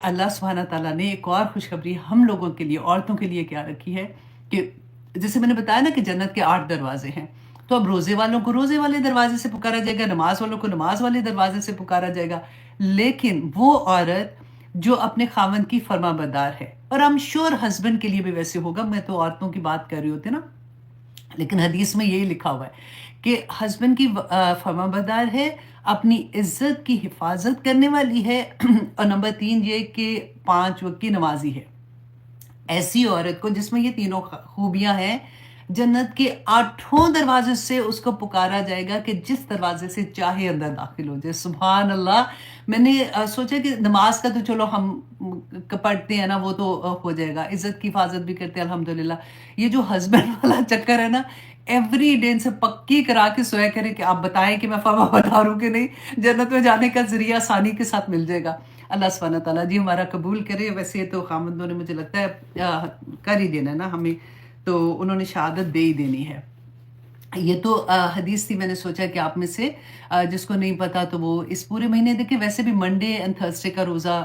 اللہ سبحانہ تعالیٰ نے ایک اور خوشخبری ہم لوگوں کے لیے، عورتوں کے لیے کیا رکھی ہے کہ جیسے میں نے بتایا نا کہ جنت کے 8 دروازے ہیں، تو اب روزے والوں کو روزے والے دروازے سے پکارا جائے گا، نماز والوں کو نماز والے دروازے سے پکارا جائے گا، لیکن وہ عورت جو اپنے خاوند کی فرما بردار ہے، اور ہم شور ہسبینڈ کے لیے بھی ویسے ہوگا، میں تو عورتوں کی بات کر رہی ہوتی نا، لیکن حدیث میں یہی لکھا ہوا ہے کہ ہسبینڈ کی فرما بردار ہے، اپنی عزت کی حفاظت کرنے والی ہے، اور نمبر 3 یہ کہ 5 وقت کی نمازی ہے۔ ایسی عورت کو جس میں یہ تینوں خوبیاں ہیں، جنت کے 8 دروازے سے اس کو پکارا جائے گا کہ جس دروازے سے چاہے اندر داخل ہو جائے۔ سبحان اللہ! میں نے سوچا کہ نماز کا تو چلو ہم پڑھتے ہیں نا، وہ تو ہو جائے گا، عزت کی حفاظت بھی کرتے ہیں الحمدللہ۔ یہ جو ہسبینڈ والا چکر ہے نا، ایوری ڈے ان سے پکی کرا کے سویا کرے کہ آپ بتائیں کہ میں فرما بردار ہوں کہ نہیں، جنت میں جانے کا ذریعہ آسانی کے ساتھ مل جائے گا۔ اللہ سبحانہ تعالیٰ جی ہمارا قبول کرے۔ ویسے تو خامندوں نے مجھے لگتا ہے کر ہی دینا ہے نا ہمیں، تو انہوں نے شہادت دے ہی دینی ہے۔ یہ تو حدیث تھی، میں نے سوچا کہ آپ میں سے جس کو نہیں پتا تو وہ اس پورے مہینے دیکھیں، ویسے بھی منڈے اینڈ تھرسڈے کا روزہ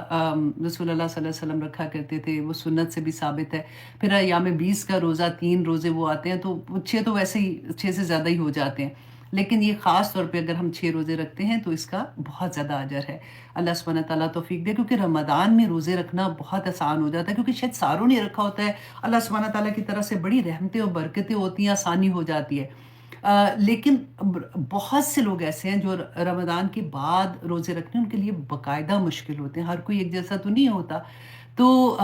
رسول اللہ صلی اللہ علیہ وسلم رکھا کرتے تھے، وہ سنت سے بھی ثابت ہے۔ پھر ایام 20 کا روزہ، 3 روزے وہ آتے ہیں، تو 6 تو ویسے ہی 6 سے زیادہ ہی ہو جاتے ہیں، لیکن یہ خاص طور پہ اگر ہم 6 روزے رکھتے ہیں تو اس کا بہت زیادہ اجر ہے۔ اللہ سبحانہ تعالیٰ توفیق دے، کیونکہ رمضان میں روزے رکھنا بہت آسان ہو جاتا ہے، کیونکہ شاید ساروں نے رکھا ہوتا ہے، اللہ سبحانہ تعالیٰ کی طرف سے بڑی رحمتیں اور برکتیں ہوتی ہیں، آسانی ہو جاتی ہے۔ لیکن بہت سے لوگ ایسے ہیں جو رمضان کے بعد روزے رکھنے ان کے لیے باقاعدہ مشکل ہوتے ہیں، ہر کوئی ایک جیسا تو نہیں ہوتا، تو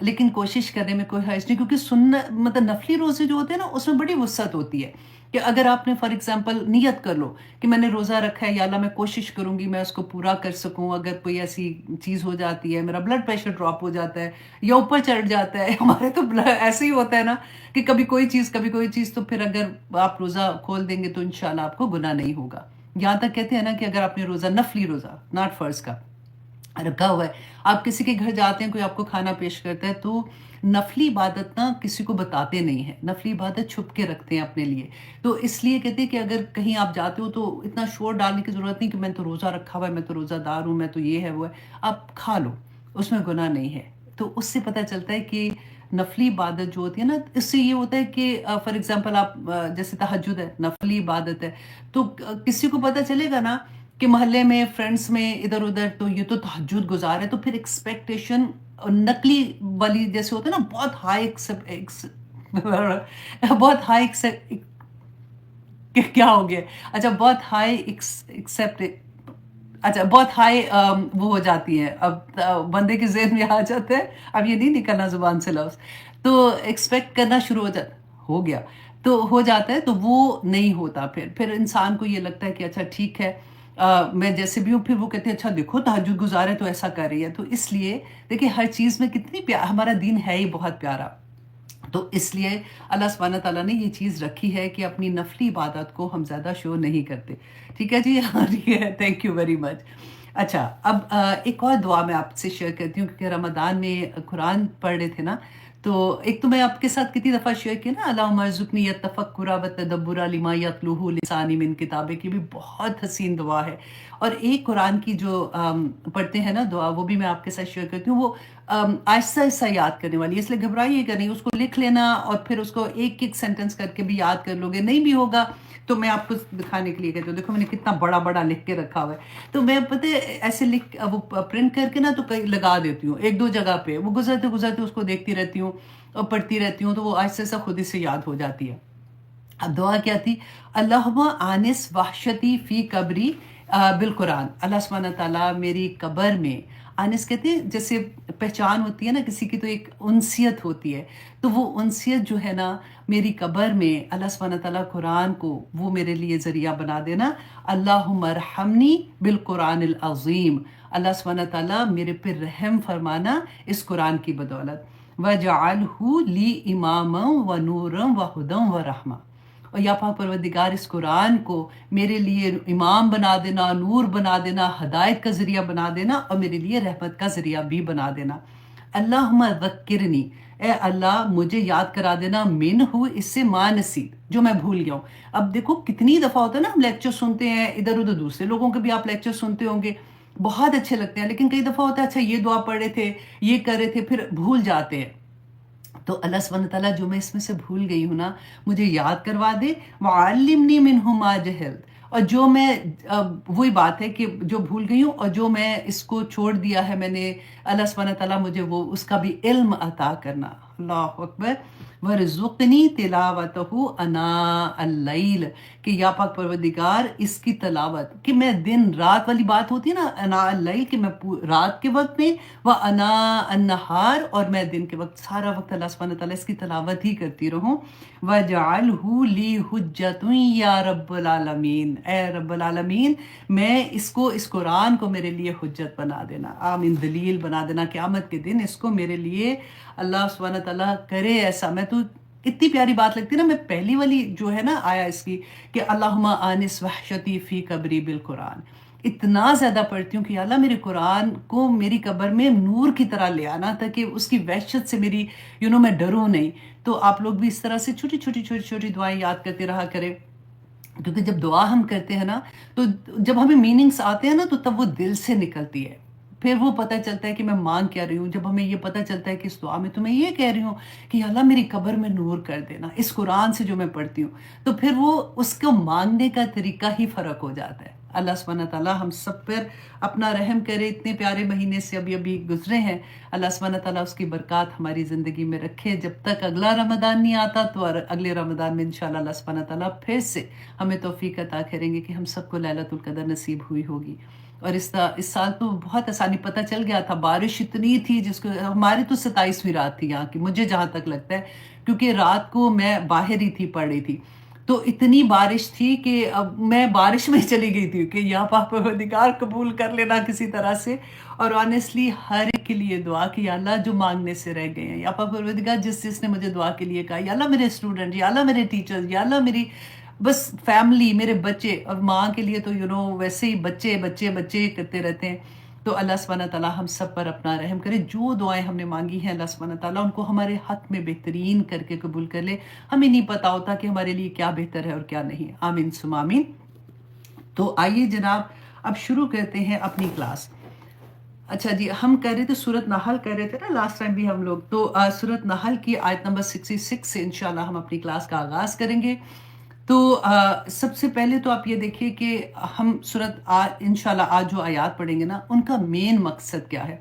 لیکن کوشش کرنے میں کوئی حرج نہیں، کیونکہ مطلب نفلی روزے جو ہوتے ہیں نا، اس میں بڑی وسعت ہوتی ہے کہ اگر آپ نے فار ایگزامپل نیت کر لو کہ میں نے روزہ رکھا ہے، یا اللہ میں کوشش کروں گی میں اس کو پورا کر سکوں، اگر کوئی ایسی چیز ہو جاتی ہے، میرا بلڈ پریشر ڈراپ ہو جاتا ہے یا اوپر چڑھ جاتا ہے، ہمارے تو ایسے ہی ہوتا ہے نا کہ کبھی کوئی چیز، تو پھر اگر آپ روزہ کھول دیں گے تو انشاءاللہ آپ کو گناہ نہیں ہوگا۔ یہاں تک کہتے ہیں نا کہ اگر آپ نے روزہ، نفلی روزہ ناٹ فرض کا رکھا ہوا ہے، آپ کسی کے گھر جاتے ہیں، کوئی آپ کو کھانا پیش کرتا ہے، تو نفلی عبادت نا کسی کو بتاتے نہیں ہیں، نفلی عبادت چھپ کے رکھتے ہیں اپنے لیے، تو اس لیے کہتے ہیں کہ اگر کہیں آپ جاتے ہو تو اتنا شور ڈالنے کی ضرورت نہیں کہ میں تو روزہ رکھا ہوا ہے، میں تو روزہ دار ہوں، میں تو یہ ہے وہ ہے، آپ کھا لو، اس میں گناہ نہیں ہے۔ تو اس سے پتہ چلتا ہے کہ نفلی عبادت جو ہوتی ہے نا، اس سے یہ ہوتا ہے کہ فار ایگزامپل آپ جیسے تہجد ہے، نفلی عبادت ہے، تو کسی کو پتہ چلے گا نا کہ محلے میں، فرینڈس میں، ادھر ادھر، تو یہ تو تہجد گزار ہے، تو پھر ایکسپیکٹیشن نقلی والی جیسے ہوتا ہے نا، بہت ہائی بہت ہائی کیا ہو گیا، اچھا بہت ہائی ایکسپٹ، اچھا بہت ہائی وہ ہو جاتی ہیں، اب بندے کے ذہن میں آ جاتا ہے، اب یہ نہیں نکلنا زبان سے لفظ، تو ایکسپیکٹ کرنا شروع ہو گیا، تو ہو جاتا ہے، تو وہ نہیں ہوتا، پھر انسان کو یہ لگتا ہے کہ اچھا ٹھیک ہے، میں جیسے بھی ہوں، پھر وہ کہتے ہیں اچھا دیکھو تہجد گزار ہے تو ایسا کر رہی ہے، تو اس لیے دیکھیں ہر چیز میں کتنی ہمارا دین ہے ہی بہت پیارا، تو اس لیے اللہ سبحانہ تعالیٰ نے یہ چیز رکھی ہے کہ اپنی نفلی عبادت کو ہم زیادہ شو نہیں کرتے۔ ٹھیک ہے جی، ٹھیک ہے، تھینک یو ویری مچ۔ اچھا، اب ایک اور دعا میں آپ سے شیئر کرتی ہوں، کیونکہ رمضان میں قرآن پڑھ رہے تھے نا، تو ایک تو میں آپ کے ساتھ کتنی دفعہ شیئر کیا نا، اللہم ارزقنی التفکر والتدبر لما یتلوہ لسانی من کتابک، یہ بھی بہت حسین دعا ہے۔ اور ایک قرآن کی جو پڑھتے ہیں نا دعا، وہ بھی میں آپ کے ساتھ شیئر کرتی ہوں، وہ آہستہ آہستہ یاد کرنے والی ہے، اس لیے گھبرائیے گا نہیں، اس کو لکھ لینا اور پھر اس کو ایک ایک سینٹنس کر کے بھی یاد کر لو گے، نہیں بھی ہوگا تو میں آپ کو دکھانے کے لیے کہتی ہوں، دیکھو میں نے کتنا بڑا بڑا لکھ کے رکھا ہوا ہے، تو میں پتہ ایسے لکھ وہ پرنٹ کر کے نا تو کہیں لگا دیتی ہوں 1-2 جگہ پہ، وہ گزرتے گزرتے اس کو دیکھتی رہتی ہوں اور پڑھتی رہتی ہوں، تو وہ آہستہ آہستہ خود ہی سے یاد ہو جاتی ہے۔ اب دعا کیا تھی؟ اللہم آنس وحشتی فی قبری بالقرآن، اللہ سبحانہ تعالیٰ میری قبر میں، آنس کہتے ہیں جیسے پہچان ہوتی ہے نا کسی کی، تو ایک انسیت ہوتی ہے، تو وہ انسیت جو ہے نا میری قبر میں، اللہ سبحانہ تعالیٰ قرآن کو وہ میرے لیے ذریعہ بنا دینا۔ اللہم ارحمنی بالقرآن العظیم، اللہ سبحانہ تعالیٰ میرے پہ رحم فرمانا اس قرآن کی بدولت، وَجَعَلْهُ لِي إِمَامًا وَنُورًا وَهُدًى وَرَحْمَةً، اور یا پاک پروردگار اس قرآن کو میرے لیے امام بنا دینا، نور بنا دینا، ہدایت کا ذریعہ بنا دینا، اور میرے لیے رحمت کا ذریعہ بھی بنا دینا۔ اللہم ذکرنی، اے اللہ مجھے یاد کرا دینا، منہ اس سے ما نسیت، جو میں بھول گیا ہوں۔ اب دیکھو کتنی دفعہ ہوتا ہے نا، ہم لیکچر سنتے ہیں ادھر ادھر، دوسرے لوگوں کے بھی آپ لیکچر سنتے ہوں گے، بہت اچھے لگتے ہیں، لیکن کئی دفعہ ہوتا ہے اچھا یہ دعا پڑھ رہے تھے، یہ کر رہے تھے، پھر بھول جاتے ہیں۔ تو اللہ سبحانہ تعالیٰ جو میں اس میں سے بھول گئی ہوں نا، مجھے یاد کروا دے، وَعَلِّمْنِي مِنْهُ مَا جَهِلْتُ، اور جو میں وہی بات ہے کہ جو بھول گئی ہوں اور جو میں اس کو چھوڑ دیا ہے میں نے، اللہ سبحانہ تعالیٰ مجھے وہ اس کا بھی علم عطا کرنا۔ اللہ اکبر۔ وَرْزُقْنِي تِلَاوَتَهُ آنَاءَ اللَّيْلِ، کہ یا پاک پروردگار اس کی تلاوت، کہ میں دن رات والی بات ہوتی ہے نا، آناء اللیل، کہ میں رات کے وقت میں، وآناء النہار، اور میں دن کے وقت، سارا وقت اللہ سبحانہ تعالیٰ اس کی تلاوت ہی کرتی رہوں۔ وَجْعَلْهُ لِي حُجَّةٌ یا رب العالمین، اے رب العالمین میں اس قرآن کو میرے لیے حجت بنا دینا، آمین، دلیل بنا دینا قیامت کے دن، اس کو میرے لیے اللہ سبحانہ تعالیٰ کرے ایسا۔ میں تو اتنی پیاری بات لگتی ہے نا، میں پہلی والی جو ہے نا آیا اس کی کہ اللہم آنس وحشتی فی قبری بالقرآن، اتنا زیادہ پڑھتی ہوں کہ یا اللہ میرے قرآن کو میری قبر میں نور کی طرح لے آنا، تاکہ اس کی وحشت سے میری میں ڈروں نہیں۔ تو آپ لوگ بھی اس طرح سے چھوٹی چھوٹی چھوٹی چھوٹی دعائیں یاد کرتے رہا کریں، کیونکہ جب دعا ہم کرتے ہیں نا، تو جب ہمیں میننگز آتے ہیں نا، تو تب وہ دل سے نکلتی ہے، پھر وہ پتہ چلتا ہے کہ میں مانگ کیا رہی ہوں۔ جب ہمیں یہ پتہ چلتا ہے کہ اس دعا میں تو میں یہ کہہ رہی ہوں کہ یا اللہ میری قبر میں نور کر دینا اس قرآن سے جو میں پڑھتی ہوں، تو پھر وہ اس کو مانگنے کا طریقہ ہی فرق ہو جاتا ہے۔ اللہ سبحانہ تعالیٰ ہم سب پر اپنا رحم کرے، اتنے پیارے مہینے سے ابھی گزرے ہیں، اللہ سبحانہ تعالیٰ اس کی برکات ہماری زندگی میں رکھے۔ جب تک اگلا رمضان نہیں آتا تو اگلے رمضان میں انشاءاللہ اللہ سبحانہ تعالیٰ پھر سے ہمیں توفیق عطا کریں گے کہ ہم سب کو لیلۃ القدر نصیب ہوئی ہوگی۔ اور اس سال تو بہت آسانی پتہ چل گیا تھا، بارش اتنی تھی، جس کو ہماری تو 27ویں رات تھی یہاں کی، مجھے جہاں تک لگتا ہے، کیونکہ رات کو میں باہر ہی تھی، پڑھ رہی تھی، تو اتنی بارش تھی کہ اب میں بارش میں چلی گئی تھی کہ یا پاک پروردگار قبول کر لینا کسی طرح سے۔ اور آنیسٹلی ہر ایک کے لیے دعا کہ یا اللہ جو مانگنے سے رہ گئے ہیں، یا پاک پروردگار جس نے مجھے دعا کے لیے کہا، یا اللہ میرے اسٹوڈنٹ، یا اللہ میرے ٹیچرز، یا اللہ میری بس فیملی، میرے بچے، اور ماں کے لیے تو ویسے ہی بچے بچے بچے کرتے رہتے ہیں۔ تو اللہ سبحانہ تعالیٰ ہم سب پر اپنا رحم کرے، جو دعائیں ہم نے مانگی ہیں اللہ سبحانہ تعالیٰ ان کو ہمارے حق میں بہترین کر کے قبول کر لے۔ ہمیں نہیں پتہ ہوتا کہ ہمارے لیے کیا بہتر ہے اور کیا نہیں۔ آمین ثم آمین۔ تو آئیے جناب اب شروع کرتے ہیں اپنی کلاس۔ اچھا جی، ہم کہہ رہے تھے سورۃ نحل کہہ رہے تھے نا لاسٹ ٹائم بھی ہم لوگ، تو سورۃ نحل کی آیت نمبر 66 سے انشاءاللہ ہم اپنی کلاس کا آغاز کریں گے۔ تو سب سے پہلے تو آپ یہ دیکھیے کہ ہم انشاءاللہ آج جو آیات پڑھیں گے نا، ان کا مین مقصد کیا ہے۔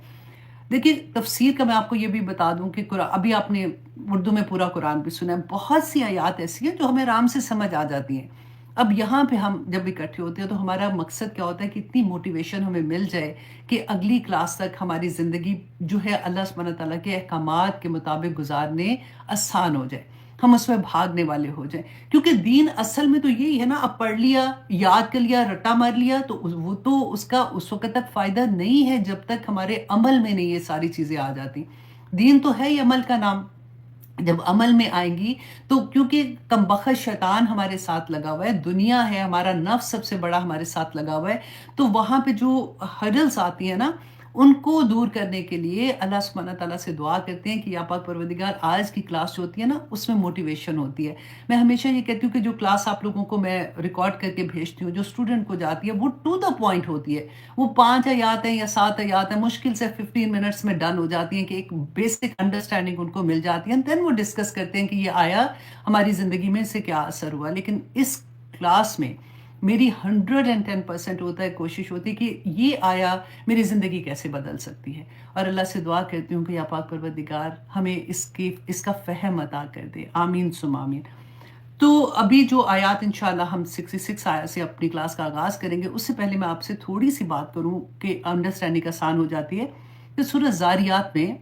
دیکھیے تفسیر کا میں آپ کو یہ بھی بتا دوں کہ ابھی آپ نے اردو میں پورا قرآن بھی سنا ہے، بہت سی آیات ایسی ہیں جو ہمیں آرام سے سمجھ آ جاتی ہیں۔ اب یہاں پہ ہم جب اکٹھے ہوتے ہیں تو ہمارا مقصد کیا ہوتا ہے کہ اتنی موٹیویشن ہمیں مل جائے کہ اگلی کلاس تک ہماری زندگی جو ہے اللہ سبحانہ تعالیٰ کے احکامات کے مطابق گزارنے آسان ہو جائے، ہم اس میں بھاگنے والے ہو جائیں۔ کیونکہ دین اصل میں تو یہی ہے نا، اب پڑھ لیا، یاد کر لیا، رٹا مار لیا، تو وہ تو اس کا اس وقت تک فائدہ نہیں ہے جب تک ہمارے عمل میں نہیں یہ ساری چیزیں آ جاتی۔ دین تو ہے ہی عمل کا نام، جب عمل میں آئیں گی تو کیونکہ کم بخت شیطان ہمارے ساتھ لگا ہوا ہے، دنیا ہے، ہمارا نفس سب سے بڑا ہمارے ساتھ لگا ہوا ہے، تو وہاں پہ جو ہرڈلز آتی ہیں نا، ان کو دور کرنے کے لیے اللہ سبحانہ تعالیٰ سے دعا کرتے ہیں کہ یا پاک پروردگار آج کی کلاس جو ہوتی ہے نا، اس میں موٹیویشن ہوتی ہے۔ میں ہمیشہ یہ کہتی ہوں کہ جو کلاس آپ لوگوں کو میں ریکارڈ کر کے بھیجتی ہوں، جو اسٹوڈنٹ کو جاتی ہے، وہ ٹو دا پوائنٹ ہوتی ہے، وہ 5 آیات ہیں یا 7 آیات ہیں، مشکل سے 15 منٹس میں ڈن ہو جاتی ہیں، کہ ایک بیسک انڈرسٹینڈنگ ان کو مل جاتی ہے، دین وہ ڈسکس کرتے ہیں کہ یہ آیا ہماری زندگی میں سے کیا اثر ہوا۔ لیکن اس کلاس میں میری 110% ہوتا ہے، کوشش ہوتی ہے کہ یہ آیا میری زندگی کیسے بدل سکتی ہے، اور اللہ سے دعا کرتی ہوں کہ یا پاک پروردگار ہمیں اس کا فہم عطا کر دے۔ آمین ثم آمین۔ تو ابھی جو آیات انشاءاللہ ہم 66 آیات سے اپنی کلاس کا آغاز کریں گے، اس سے پہلے میں آپ سے تھوڑی سی بات کروں کہ انڈرسٹینڈنگ آسان ہو جاتی ہے، کہ سورہ زاریات میں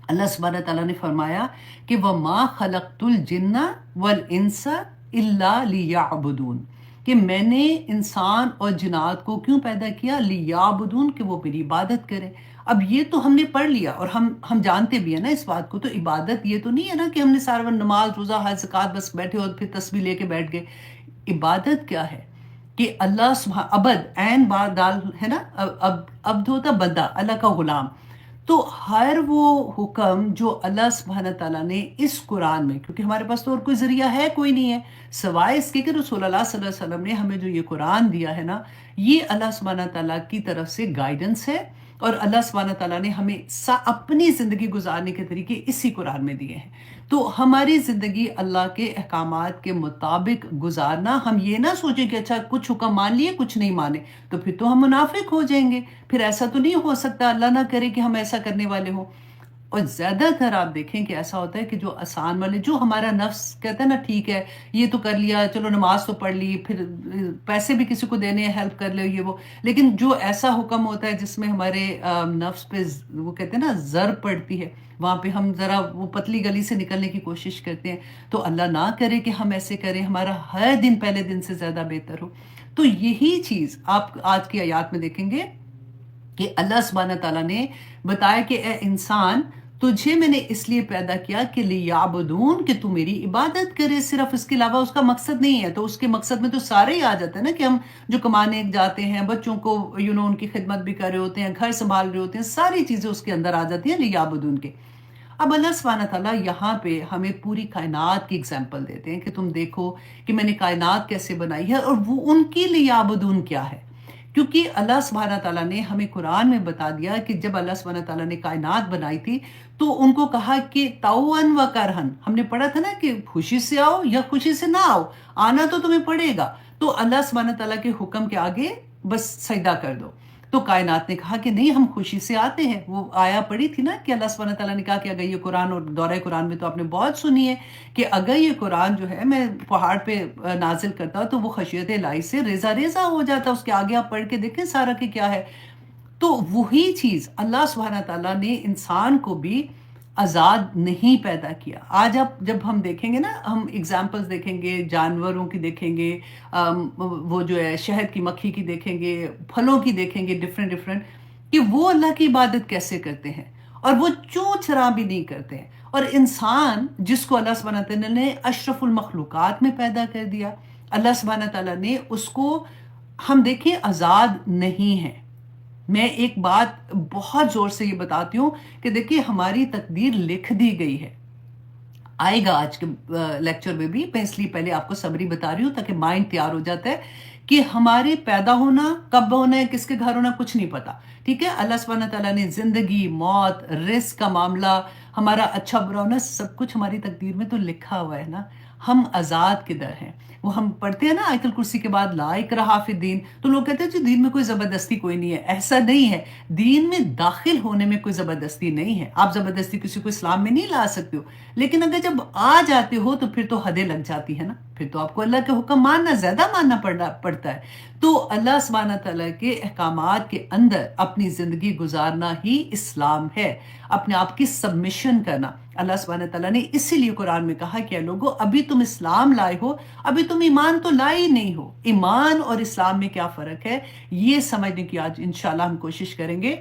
اللہ سبحانہ تعالیٰ نے فرمایا کہ وَمَا خَلَقْتُ الْجِنَّ وَالْإِنسَ إِلَّا لِيَعْبُدُونَ، کہ میں نے انسان اور جنات کو کیوں پیدا کیا، لیعبدون، کہ وہ میری عبادت کریں۔ اب یہ تو ہم نے پڑھ لیا اور ہم جانتے بھی ہیں نا اس بات کو، تو عبادت یہ تو نہیں ہے نا کہ ہم نے سارا وقت نماز روزہ حج زکوٰۃ بس بیٹھے اور پھر تسبیح لے کے بیٹھ گئے۔ عبادت کیا ہے کہ اللہ عبد عین با دال ہے نا، عبد ہوتا بندہ، اللہ کا غلام، تو ہر وہ حکم جو اللہ سبحانہ تعالیٰ نے اس قرآن میں، کیونکہ ہمارے پاس تو اور کوئی ذریعہ ہے کوئی نہیں ہے سوائے اس کے کہ رسول اللہ صلی اللہ علیہ وسلم نے ہمیں جو یہ قرآن دیا ہے نا، یہ اللہ سبحانہ تعالیٰ کی طرف سے گائیڈنس ہے، اور اللہ سبحانہ تعالیٰ نے ہمیں اپنی زندگی گزارنے کے طریقے اسی قرآن میں دیے ہیں۔ تو ہماری زندگی اللہ کے احکامات کے مطابق گزارنا، ہم یہ نہ سوچیں کہ اچھا کچھ حکم مان لیے کچھ نہیں مانے تو پھر تو ہم منافق ہو جائیں گے، پھر ایسا تو نہیں ہو سکتا، اللہ نہ کرے کہ ہم ایسا کرنے والے ہوں۔ اور زیادہ تر آپ دیکھیں کہ ایسا ہوتا ہے کہ جو آسان والے، جو ہمارا نفس کہتا ہے نا ٹھیک ہے یہ تو کر لیا، چلو نماز تو پڑھ لی، پھر پیسے بھی کسی کو دینے ہیں ہیلپ کر لو یہ وہ، لیکن جو ایسا حکم ہوتا ہے جس میں ہمارے نفس پہ وہ کہتے ہیں نا زر پڑتی ہے، وہاں پہ ہم ذرا وہ پتلی گلی سے نکلنے کی کوشش کرتے ہیں، تو اللہ نہ کرے کہ ہم ایسے کریں، ہمارا ہر دن پہلے دن سے زیادہ بہتر ہو۔ تو یہی چیز آپ آج کی آیات میں دیکھیں گے کہ اللہ سبحانہ تعالیٰ نے بتایا کہ اے انسان، تجھے میں نے اس لیے پیدا کیا کہ لیعبدون، کہ تو میری عبادت کرے، صرف اس کے علاوہ اس کا مقصد نہیں ہے۔ تو اس کے مقصد میں تو سارے ہی آ جاتے ہیں نا، کہ ہم جو کمانے جاتے ہیں، بچوں کو ان کی خدمت بھی کر رہے ہوتے ہیں، گھر سنبھال رہے ہوتے ہیں، ساری چیزیں اس کے اندر آ جاتی ہیں لیعبدون کے۔ اب اللہ سبحانہ تعالیٰ یہاں پہ ہمیں پوری کائنات کی اگزامپل دیتے ہیں کہ تم دیکھو کہ میں نے کائنات کیسے بنائی ہے، اور وہ ان کی لیعبدون کیا ہے۔ کیونکہ اللہ سبحانہ تعالیٰ نے ہمیں قرآن میں بتا دیا کہ جب اللہ سبحانہ تعالیٰ نے کائنات بنائی تھی تو ان کو کہا کہ طوعاً و کرہن، ہم نے پڑھا تھا نا کہ خوشی سے آؤ یا خوشی سے نہ آؤ، آنا تو تمہیں پڑے گا۔ تو اللہ سبحانہ تعالیٰ کے حکم کے آگے بس سجدہ کر دو۔ تو کائنات نے کہا کہ نہیں، ہم خوشی سے آتے ہیں۔ وہ آیا پڑھی تھی نا کہ اللہ سبحانہ تعالیٰ نے کہا کہ اگر یہ قرآن، اور دورہ قرآن میں تو آپ نے بہت سنی ہے کہ اگر یہ قرآن جو ہے میں پہاڑ پہ نازل کرتا تو وہ خشیت الہی سے ریزہ ریزہ ہو جاتا۔ اس کے آگے آپ پڑھ کے دیکھیں سارا کہ کیا ہے۔ تو وہی چیز اللہ سبحانہ تعالیٰ نے انسان کو بھی آزاد نہیں پیدا کیا۔ آج آپ جب ہم دیکھیں گے نا، ہم اگزامپلز دیکھیں گے، جانوروں کی دیکھیں گے، وہ جو ہے شہد کی مکھی کی دیکھیں گے، پھلوں کی دیکھیں گے، ڈفرینٹ کہ وہ اللہ کی عبادت کیسے کرتے ہیں، اور وہ چوں چرا بھی نہیں کرتے ہیں۔ اور انسان جس کو اللہ سبحانہ تعالیٰ نے اشرف المخلوقات میں پیدا کر دیا، اللہ سبحانہ تعالیٰ نے اس کو، ہم دیکھیں، آزاد نہیں ہے۔ میں ایک بات بہت زور سے یہ بتاتی ہوں کہ دیکھیے ہماری تقدیر لکھ دی گئی ہے۔ آئے گا آج کے لیکچر میں بھی، میں اس لیے پہلے آپ کو سمری بتا رہی ہوں تاکہ مائنڈ تیار ہو جاتا ہے کہ ہمارے پیدا ہونا، کب ہونا ہے، کس کے گھر ہونا، کچھ نہیں پتا، ٹھیک ہے۔ اللہ سبحانہ تعالیٰ نے زندگی، موت، رزق کا معاملہ، ہمارا اچھا برا ہونا، سب کچھ ہماری تقدیر میں تو لکھا ہوا ہے نا۔ ہم آزاد کدھر ہیں؟ وہ ہم پڑھتے ہیں نا آیت الکرسی کے بعد لا اکراہ فی الدین، تو لوگ کہتے ہیں جی دین میں کوئی زبردستی کوئی نہیں ہے۔ ایسا نہیں ہے، دین میں داخل ہونے میں کوئی زبردستی نہیں ہے۔ آپ زبردستی کسی کو اسلام میں نہیں لا سکتے ہو، لیکن اگر جب آ جاتے ہو تو پھر تو حدیں لگ جاتی ہے نا، پھر تو آپ کو اللہ کے حکم ماننا، زیادہ ماننا پڑتا ہے۔ تو اللہ سبحانہ تعالیٰ کے احکامات کے اندر اپنی زندگی گزارنا ہی اسلام ہے، اپنے آپ کی سبمیشن کرنا۔ اللہ سبحانہ تعالیٰ نے اسی لیے قرآن میں کہا کہ اے لوگو، ابھی تم اسلام لائے ہو، ابھی تم ایمان تو لائے ہی نہیں ہو۔ ایمان اور اسلام میں کیا فرق ہے، یہ سمجھنے کی آج انشاءاللہ ہم کوشش کریں گے،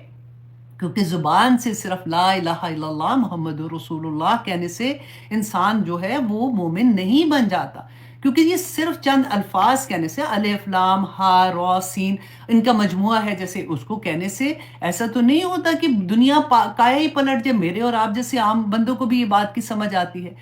کیونکہ زبان سے صرف لا الہ الا اللہ محمد رسول اللہ کہنے سے انسان جو ہے وہ مومن نہیں بن جاتا، کیونکہ یہ صرف چند الفاظ کہنے سے، الف لام ہا را سین، ان کا مجموعہ ہے، جیسے اس کو کہنے سے ایسا تو نہیں ہوتا کہ دنیا کایا ہی پلٹ جائے۔ میرے اور آپ جیسے عام بندوں کو بھی یہ بات کی سمجھ آتی ہے،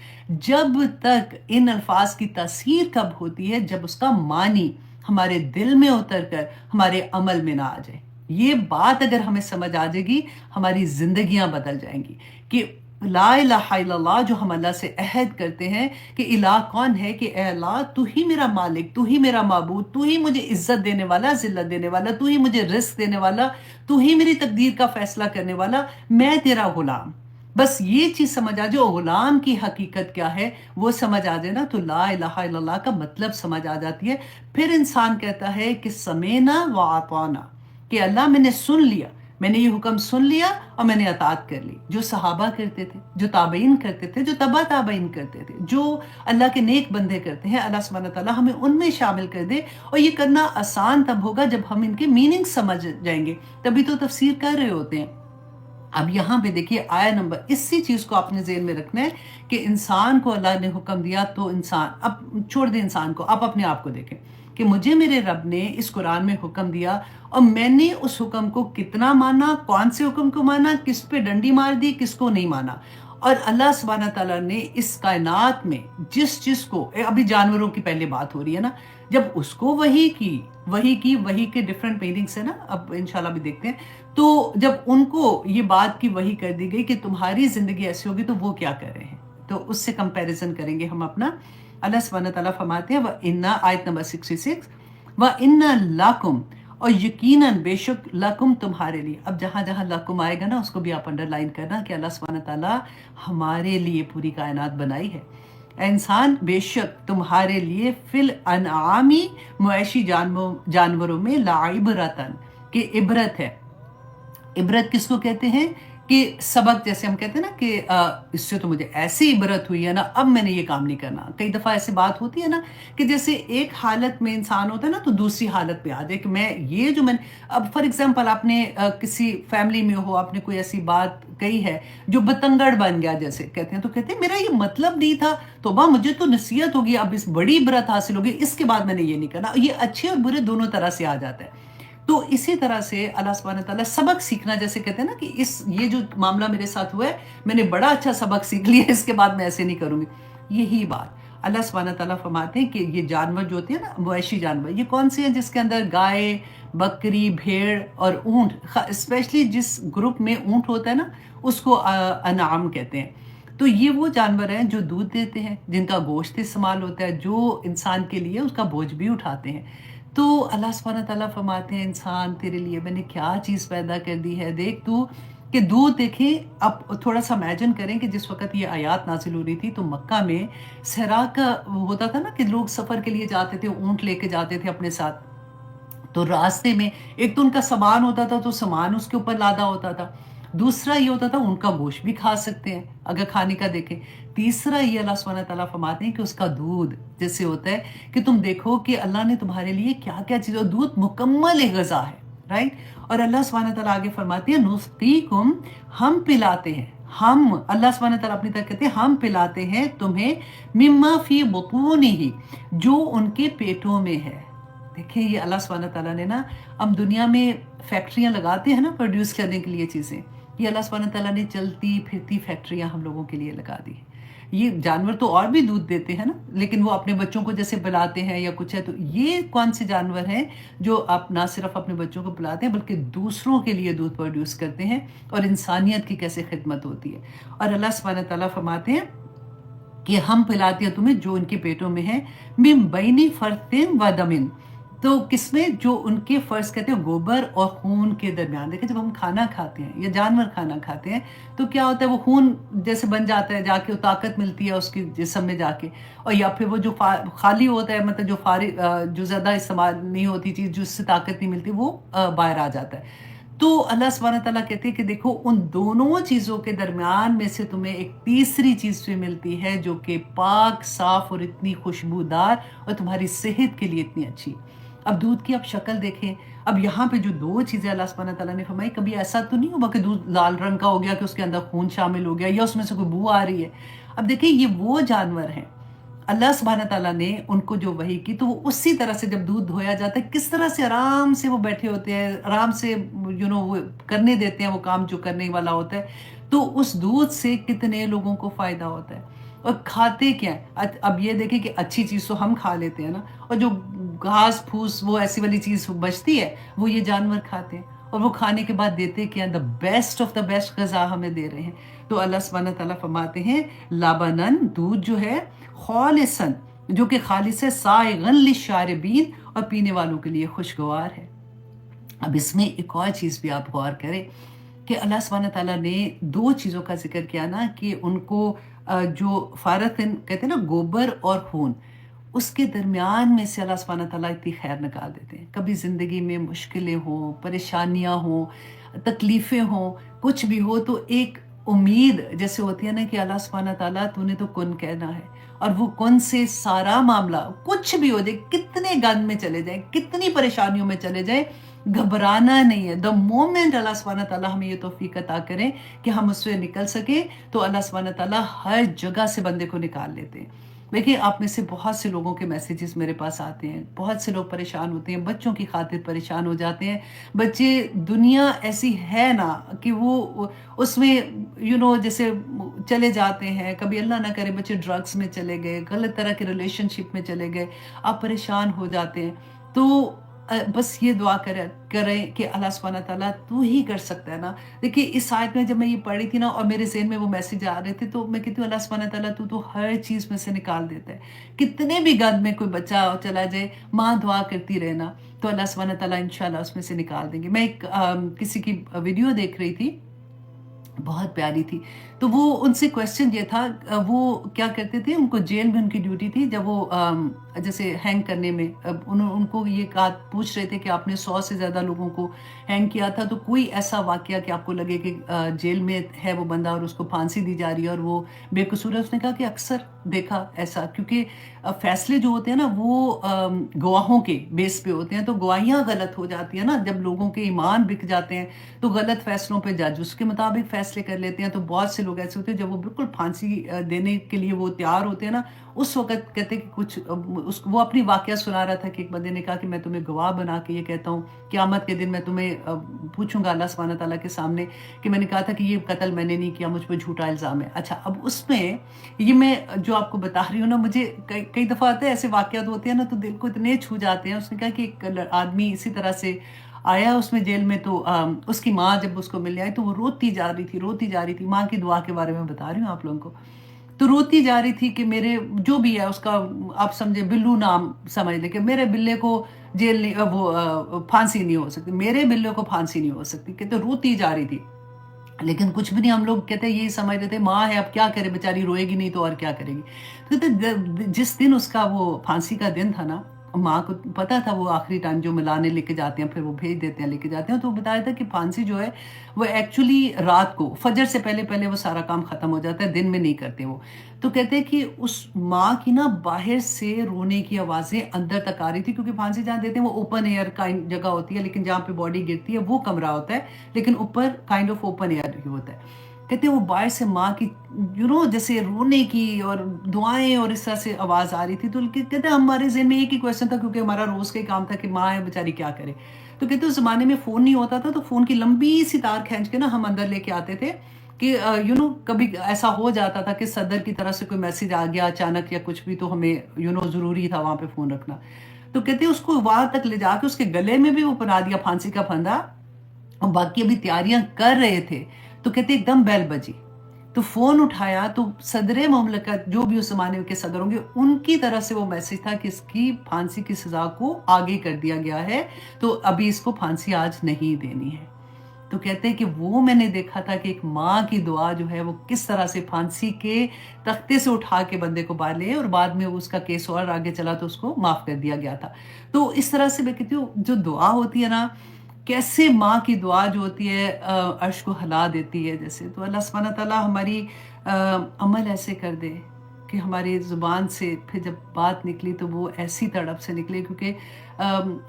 جب تک ان الفاظ کی تاثیر کب ہوتی ہے، جب اس کا معنی ہمارے دل میں اتر کر ہمارے عمل میں نہ آ جائے۔ یہ بات اگر ہمیں سمجھ آ جائے گی، ہماری زندگیاں بدل جائیں گی کہ لا الہ الا اللہ جو ہم اللہ سے عہد کرتے ہیں کہ الہ کون ہے، کہ اے اللہ تو ہی میرا مالک، تو ہی میرا معبود، تو ہی مجھے عزت دینے والا، ذلت دینے والا، تو ہی مجھے رزق دینے والا، تو ہی میری تقدیر کا فیصلہ کرنے والا، میں تیرا غلام۔ بس یہ چیز سمجھ آ جائے، غلام کی حقیقت کیا ہے وہ سمجھ آ جائے نا، تو لا الہ الا اللہ کا مطلب سمجھ آ جاتی ہے۔ پھر انسان کہتا ہے کہ سمینا و اطعنا، کہ اللہ میں نے سن لیا، میں نے یہ حکم سن لیا اور میں نے اطاعت کر لی، جو صحابہ کرتے تھے، جو تابعین کرتے تھے، جو تبع تابعین کرتے تھے، جو اللہ کے نیک بندے کرتے ہیں، اللہ سبحانہ تعالیٰ ہمیں ان میں شامل کر دے۔ اور یہ کرنا آسان تب ہوگا جب ہم ان کے میننگ سمجھ جائیں گے، تبھی تو تفسیر کر رہے ہوتے ہیں۔ اب یہاں پہ دیکھیے آیا نمبر، اسی چیز کو اپنے ذہن میں رکھنا ہے کہ انسان کو اللہ نے حکم دیا تو انسان، اب چھوڑ دیں انسان کو، آپ اپنے آپ کو دیکھیں کہ مجھے میرے رب نے اس قرآن میں حکم دیا اور میں نے اس حکم کو کتنا مانا، کون سے حکم کو مانا، کس پہ ڈنڈی مار دی، کس کو نہیں مانا۔ اور اللہ سبحانہ تعالیٰ نے اس کائنات میں جس کو، ابھی جانوروں کی پہلے بات ہو رہی ہے نا، جب اس کو وہی کے ڈیفرنٹ میننگس ہیں نا، اب انشاءاللہ بھی دیکھتے ہیں، تو جب ان کو یہ بات کی وحی کر دی گئی کہ تمہاری زندگی ایسی ہوگی تو وہ کیا کر رہے ہیں، تو اس سے کمپیریزن کریں گے ہم اپنا۔ اللہ سبحانہ تعالیٰ فرماتے ہیں وَإِنَّا، آیت نمبر 66، وَإِنَّا لَكُمْ، اور یقیناً بے شک، لکم تمہارے لیے۔ اب جہاں جہاں لکم آئے گا نا اس کو بھی آپ انڈر لائن کرنا کہ اللہ سبحانہ تعالیٰ ہمارے لیے پوری کائنات بنائی ہے۔ اے انسان، بے شک تمہارے لیے فی الانعامی، معاشی جانوروں میں، لعبرتن، کہ عبرت ہے۔ عبرت کس کو کہتے ہیں کہ سبق، جیسے ہم کہتے ہیں نا کہ اس سے تو مجھے ایسی عبرت ہوئی ہے نا، اب میں نے یہ کام نہیں کرنا۔ کئی دفعہ ایسی بات ہوتی ہے نا کہ جیسے ایک حالت میں انسان ہوتا ہے نا تو دوسری حالت پہ آ جائے کہ میں یہ جو میں اب فار ایگزامپل آپ نے کسی فیملی میں ہو، آپ نے کوئی ایسی بات کہی ہے جو بتنگڑ بن گیا، جیسے کہتے ہیں، تو کہتے ہیں میرا یہ مطلب نہیں تھا، توبہ مجھے تو نصیحت ہوگی، اب اس بڑی عبرت حاصل ہوگی، اس کے بعد میں نے یہ نہیں کرنا۔ یہ اچھے اور برے دونوں طرح سے آ جاتا ہے۔ تو اسی طرح سے اللہ سبحانہ تعالیٰ سبق سیکھنا، جیسے کہتے ہیں نا کہ یہ جو معاملہ میرے ساتھ ہوا ہے، میں نے بڑا اچھا سبق سیکھ لیا، اس کے بعد میں ایسے نہیں کروں گی۔ یہی بات اللہ سبحانہ تعالیٰ فرماتے ہیں کہ یہ جانور جو ہوتے ہیں نا، مویشی جانور، یہ کون سے ہیں؟ جس کے اندر گائے، بکری، بھیڑ اور اونٹ، اسپیشلی جس گروپ میں اونٹ ہوتا ہے نا اس کو انعام کہتے ہیں۔ تو یہ وہ جانور ہیں جو دودھ دیتے ہیں، جن کا گوشت استعمال ہوتا ہے، جو انسان کے لیے اس کا بوجھ بھی اٹھاتے ہیں۔ تو اللہ سبحانہ تعالیٰ فرماتے ہیں انسان تیرے لیے میں نے کیا چیز پیدا کر دی ہے، دیکھ تو کہ دودھ، دیکھیں اب تھوڑا سا امیجن کریں کہ جس وقت یہ آیات نازل ہو رہی تھی تو مکہ میں صحرا کا ہوتا تھا نا کہ لوگ سفر کے لیے جاتے تھے، اونٹ لے کے جاتے تھے اپنے ساتھ، تو راستے میں ایک تو ان کا سامان ہوتا تھا تو سامان اس کے اوپر لادا ہوتا تھا، دوسرا یہ ہوتا تھا ان کا گوشت بھی کھا سکتے ہیں اگر کھانے کا دیکھیں، تیسرا یہ اللہ سبحانہ تعالیٰ فرماتے ہیں کہ اس کا دودھ جیسے ہوتا ہے کہ تم دیکھو کہ اللہ نے تمہارے لیے کیا کیا چیز، دودھ مکمل غذا ہے، رائٹ۔ اور اللہ سبحانہ تعالیٰ آگے فرماتے ہیں نسقیکم، ہم پلاتے ہیں، ہم، اللہ سبحانہ تعالیٰ اپنی طرف کہتے ہیں ہم پلاتے ہیں تمہیں، مما فی بطونہ، جو ان کے پیٹوں میں ہے۔ دیکھیں یہ اللہ سبحانہ تعالیٰ نے نا، ہم دنیا میں فیکٹریاں لگاتے ہیں نا پروڈیوس کرنے کے لیے چیزیں، یہ اللہ سبحانہ تعالیٰ نے چلتی پھرتی فیکٹریاں ہم لوگوں کے لیے لگا دی ہیں۔ یہ جانور تو اور بھی دودھ دیتے ہیں نا، لیکن وہ اپنے بچوں کو جیسے پلاتے ہیں یا کچھ ہے، تو یہ کون سے جانور ہیں جو آپ نہ صرف اپنے بچوں کو پلاتے ہیں بلکہ دوسروں کے لیے دودھ پروڈیوس کرتے ہیں، اور انسانیت کی کیسے خدمت ہوتی ہے۔ اور اللہ سبحانہ تعالیٰ فرماتے ہیں کہ ہم پلاتے ہیں تمہیں جو ان کے پیٹوں میں ہے، من بین فرث و دم، تو کس میں؟ جو ان کے فرض کہتے ہیں گوبر اور خون کے درمیان۔ دیکھیں جب ہم کھانا کھاتے ہیں یا جانور کھانا کھاتے ہیں تو کیا ہوتا ہے، وہ خون جیسے بن جاتا ہے، جا کے وہ طاقت ملتی ہے اس کی جسم میں جا کے، اور یا پھر وہ جو خالی ہوتا ہے، مطلب جو فارغ، جو زیادہ استعمال نہیں ہوتی چیز، جو اس سے طاقت نہیں ملتی، وہ باہر آ جاتا ہے۔ تو اللہ سبحانہ تعالیٰ کہتے ہیں کہ دیکھو ان دونوں چیزوں کے درمیان میں سے تمہیں ایک تیسری چیز بھی ملتی ہے جو کہ پاک، صاف اور اتنی خوشبودار اور تمہاری صحت کے لیے اتنی اچھی۔ اب دودھ کی اب شکل دیکھیں، اب یہاں پہ جو دو چیزیں اللہ سبحانہ تعالیٰ نے فرمائی، کبھی ایسا تو نہیں ہوا کہ دودھ لال رنگ کا ہو گیا کہ اس کے اندر خون شامل ہو گیا یا اس میں سے کوئی بو آ رہی ہے۔ اب دیکھیں یہ وہ جانور ہیں، اللہ سبحانہ تعالیٰ نے ان کو جو وحی کی تو وہ اسی طرح سے جب دودھ دھویا جاتا ہے کس طرح سے آرام سے وہ بیٹھے ہوتے ہیں، آرام سے وہ کرنے دیتے ہیں وہ کام جو کرنے والا ہوتا ہے، تو اس دودھ سے کتنے لوگوں کو فائدہ ہوتا ہے۔ اور کھاتے کیا ہیں؟ اب یہ دیکھیں کہ اچھی چیز تو ہم کھا لیتے ہیں نا، اور جو گھاس پھوس وہ ایسی والی چیز بچتی ہے وہ یہ جانور کھاتے ہیں، اور وہ کھانے کے بعد دیتے کیا؟ The best of the best غذا ہمیں دے رہے ہیں۔ تو اللہ سبحانہ تعالیٰ فرماتے ہیں لبنن، دودھ جو ہے، خالصاً، جو کہ خالص ہے، سائغن للشاربین، اور پینے والوں کے لیے خوشگوار ہے۔ اب اس میں ایک اور چیز بھی آپ غور کریں کہ اللہ سبحانہ تعالیٰ نے دو چیزوں کا ذکر کیا نا، کہ ان کو جو فارثن کہتے ہیں نا، گوبر اور خون، اس کے درمیان میں سے اللہ سبحانہ تعالیٰ اتنی خیر نکال دیتے ہیں۔ کبھی زندگی میں مشکلیں ہوں، پریشانیاں ہوں، تکلیفیں ہوں، کچھ بھی ہو، تو ایک امید جیسے ہوتی ہے نا کہ اللہ سبحانہ تعالیٰ تو نے تو کن کہنا ہے، اور وہ کن سے سارا معاملہ کچھ بھی ہو جائے، کتنے گند میں چلے جائیں، کتنی پریشانیوں میں چلے جائیں، گھبرانا نہیں ہے۔ دا مومنٹ اللہ سبحانہ تعالیٰ ہمیں یہ توفیق عطا کرے کہ ہم اس سے نکل سکیں، تو اللہ سبحانہ تعالیٰ ہر جگہ سے بندے کو نکال لیتے ہیں۔ دیکھیے آپ میں سے بہت سے لوگوں کے میسیجز میرے پاس آتے ہیں، بہت سے لوگ پریشان ہوتے ہیں، بچوں کی خاطر پریشان ہو جاتے ہیں۔ بچے دنیا ایسی ہے نا کہ وہ اس میں جیسے چلے جاتے ہیں، کبھی اللہ نہ کرے بچے ڈرگس میں چلے گئے، غلط طرح کے ریلیشن شپ میں چلے گئے، آپ پریشان ہو جاتے ہیں۔ تو بس یہ دعا کریں کہ اللہ سبحانہ تعالیٰ تو ہی کر سکتا ہے نا۔ دیکھیے اس آیت میں جب میں یہ پڑھی تھی نا اور میرے ذہن میں وہ میسج آ رہے تھے تو میں کہتی ہوں اللہ سبحانہ تعالیٰ تو ہر چیز میں سے نکال دیتا ہے۔ کتنے بھی گند میں کوئی بچہ چلا جائے، ماں دعا کرتی رہنا تو اللہ سبحانہ تعالیٰ انشاءاللہ اس میں سے نکال دیں گے۔ میں ایک کسی کی ویڈیو دیکھ رہی تھی، بہت پیاری تھی، تو وہ ان سے کویسچن یہ تھا، وہ کیا کرتے تھے، ان کو جیل میں ان کی ڈیوٹی تھی جب وہ جیسے ہینگ کرنے میں ان کو یہ پوچھ رہے تھے کہ آپ نے 100 سے زیادہ لوگوں کو ہینگ کیا تھا، تو کوئی ایسا واقعہ کہ آپ کو لگے کہ جیل میں ہے وہ بندہ اور اس کو پھانسی دی جا رہی ہے اور وہ بے قصور ہے۔ اس نے کہا کہ اکثر دیکھا ایسا، کیونکہ فیصلے جو ہوتے ہیں نا وہ گواہوں کے بیس پہ ہوتے ہیں، تو گواہیاں غلط ہو جاتی ہیں نا، جب لوگوں کے ایمان بک جاتے ہیں تو غلط فیصلوں پہ جج اس کے مطابق فیصلے کر لیتے ہیں۔ تو بہت سے لوگ ایسے ہوتے ہیں جب وہ بالکل پھانسی دینے کے لیے وہ تیار ہوتے ہیں نا، اس وقت کہتے ہیں کہ کچھ وہ اپنی واقعہ سنا رہا تھا کہ ایک بندے نے کہا کہ میں تمہیں گواہ بنا کے یہ کہتا ہوں، قیامت کے دن میں تمہیں پوچھوں گا اللہ سبحانہ تعالیٰ کے سامنے کہ میں نے کہا تھا کہ یہ قتل میں نے نہیں کیا، مجھ پہ جھوٹا الزام ہے۔ اچھا، اب اس میں یہ میں جو آپ کو بتا رہی ہوں نا، مجھے کئی دفعہ آتے ہیں ایسے واقعات ہوتے ہیں نا تو دل کو اتنے چھو جاتے ہیں۔ اس نے کہا کہ ایک آدمی اسی طرح سے آیا اس میں جیل میں، تو اس کی ماں جب اس کو ملنے آئی تو وہ روتی جا رہی تھی، ماں کی دعا کے بارے میں بتا رہی ہوں آپ لوگوں کو، تو روتی جا رہی تھی کہ میرے جو بھی ہے اس کا آپ سمجھے بلو نام سمجھ لیں کہ میرے بلے کو جیل نہیں، وہ پھانسی نہیں ہو سکتی، میرے بلے کو پھانسی نہیں ہو سکتی، کہتے روتی جا رہی تھی، لیکن کچھ بھی نہیں، ہم لوگ کہتے ہیں یہی سمجھ رہے تھے ماں ہے اب کیا کرے، بیچاری روئے گی نہیں تو اور کیا کرے گی۔ تو کہتے جس دن اس کا وہ پھانسی کا دن تھا نا، ماں کو پتا تھا وہ آخری ٹائم جو ملانے لے کے جاتے ہیں پھر وہ بھیج دیتے ہیں لے کے جاتے ہیں، تو وہ بتایا تھا کہ پھانسی جو ہے وہ ایکچولی رات کو فجر سے پہلے وہ سارا کام ختم ہو جاتا ہے، دن میں نہیں کرتے وہ۔ تو کہتے ہیں کہ اس ماں کی نا باہر سے رونے کی آوازیں اندر تک آ رہی تھی، کیونکہ پھانسی جہاں دیتے ہیں وہ اوپن ایئر کا جگہ ہوتی ہے، لیکن جہاں پہ باڈی گرتی ہے وہ کمرہ ہوتا ہے، لیکن اوپر کائنڈ آف اوپن ایئر ہی ہوتا ہے۔ کہتے ہیں وہ باہر سے ماں کی جیسے رونے کی اور دعائیں اور اس طرح سے آواز آ رہی تھی، تو کہتے ہیں ہمارے ذہن میں ایک ہی کویسچن تھا، کیونکہ ہمارا روز کا ہی کام تھا کہ ماں ہے بیچاری کیا کرے۔ تو کہتے ہیں اس زمانے میں فون نہیں ہوتا تھا، تو فون کی لمبی سی تار کھینچ کے نا ہم اندر لے کے آتے تھے کہ کبھی ایسا ہو جاتا تھا کہ صدر کی طرف سے کوئی میسج آ گیا اچانک یا کچھ بھی، تو ہمیں ضروری تھا وہاں پہ فون رکھنا۔ تو کہتے ہیں اس کو وہاں تک لے جا کے اس کے گلے میں بھی وہ پہنا دیا پھانسی کا پھندا، اور باقی ابھی تیاریاں کر رہے تھے، تو کہتے ایک دم بیل بجی، تو فون اٹھایا تو صدر مملکت جو بھی اس زمانے کے صدر ہوں گے ان کی طرف سے وہ میسج تھا کہ اس کی پھانسی کی سزا کو آگے کر دیا گیا ہے، تو ابھی اس کو پھانسی آج نہیں دینی ہے۔ تو کہتے ہیں کہ وہ میں نے دیکھا تھا کہ ایک ماں کی دعا جو ہے وہ کس طرح سے پھانسی کے تختے سے اٹھا کے بندے کو باہر لے، اور بعد میں اس کا کیس اور آگے چلا تو اس کو معاف کر دیا گیا تھا۔ تو اس طرح سے میں کہتی ہوں جو دعا ہوتی ہے نا، کیسے ماں کی دعا جو ہوتی ہے عرش کو ہلا دیتی ہے جیسے، تو اللہ سبحانہ تعالیٰ ہماری عمل ایسے کر دے کہ ہماری زبان سے پھر جب بات نکلی تو وہ ایسی تڑپ سے نکلے، کیونکہ